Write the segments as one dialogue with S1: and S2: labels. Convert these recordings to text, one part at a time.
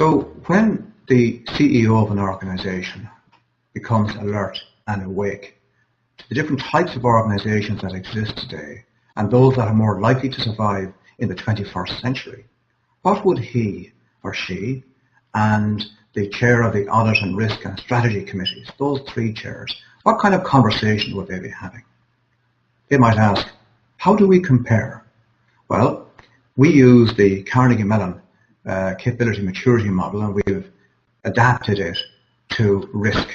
S1: So when the CEO of an organization becomes alert and awake to the different types of organizations that exist today and those that are more likely to survive in the 21st century, what would he or she and the chair of the Audit and Risk and Strategy Committees, those three chairs, what kind of conversation would they be having? They might ask, how do we compare? Well, we use the Carnegie Mellon capability maturity model, and we've adapted it to risk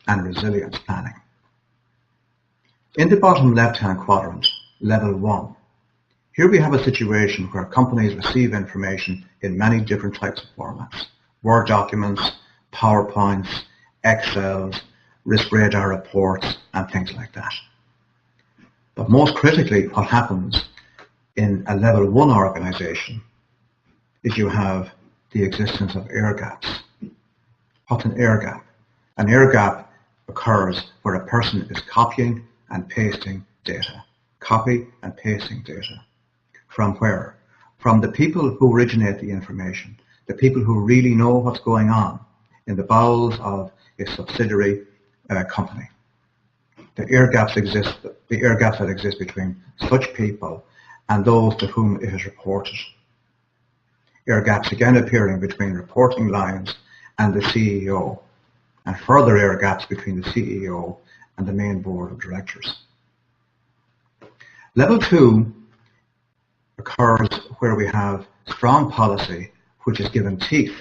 S1: and resilience planning. In the bottom left-hand quadrant, level 1, here we have a situation where companies receive information in many different types of formats: Word documents, PowerPoints, Excels, risk radar reports, and things like that. But most critically, what happens in a level 1 organization is you have the existence of air gaps. What's an air gap? An air gap occurs where a person is copying and pasting data. Copy and pasting data. From where? From the people who originate the information, the people who really know what's going on in the bowels of a subsidiary company. The air gaps that exist between such people and those to whom it is reported. Air gaps again appearing between reporting lines and the CEO, and further air gaps between the CEO and the main board of directors. Level 2 occurs where we have strong policy which is given teeth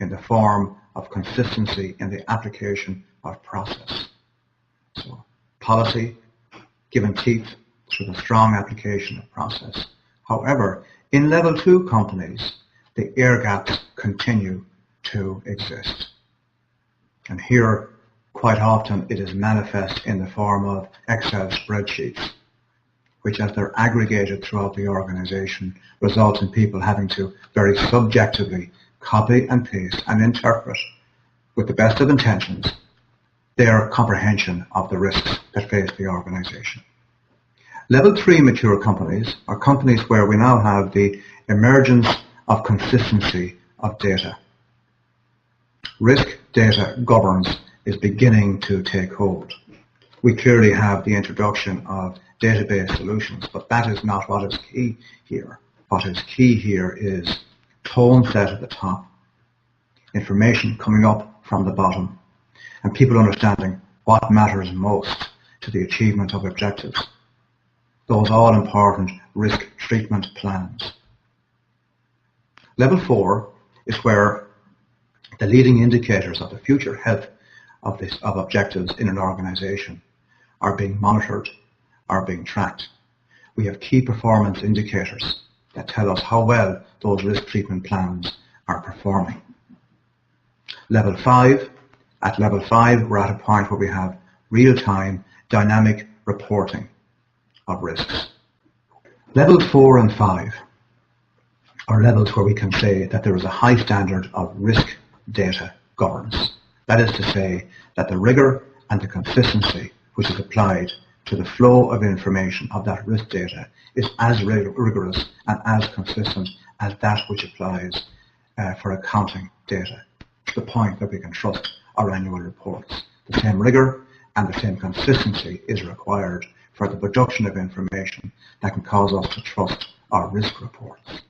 S1: in the form of consistency in the application of process. So policy given teeth through the strong application of process. However, in level 2 companies, the air gaps continue to exist. And here, quite often, it is manifest in the form of Excel spreadsheets, which as they're aggregated throughout the organization, result in people having to very subjectively copy and paste and interpret, with the best of intentions, their comprehension of the risks that face the organization. Level 3 mature companies are companies where we now have the emergence of consistency of data. Risk data governance is beginning to take hold. We clearly have the introduction of database solutions, but that is not what is key here. What is key here is tone set at the top, information coming up from the bottom, and people understanding what matters most to the achievement of objectives. Those all-important risk treatment plans. Level 4 is where the leading indicators of the future health of objectives in an organization are being monitored, are being tracked. We have key performance indicators that tell us how well those risk treatment plans are performing. Level 5, at level 5 we're at a point where we have real-time dynamic reporting of risks. Levels 4 and 5 are levels where we can say that there is a high standard of risk data governance. That is to say that the rigor and the consistency which is applied to the flow of information of that risk data is as rigorous and as consistent as that which applies for accounting data, to the point that we can trust our annual reports. The same rigor and the same consistency is required for the production of information that can cause us to trust our risk reports.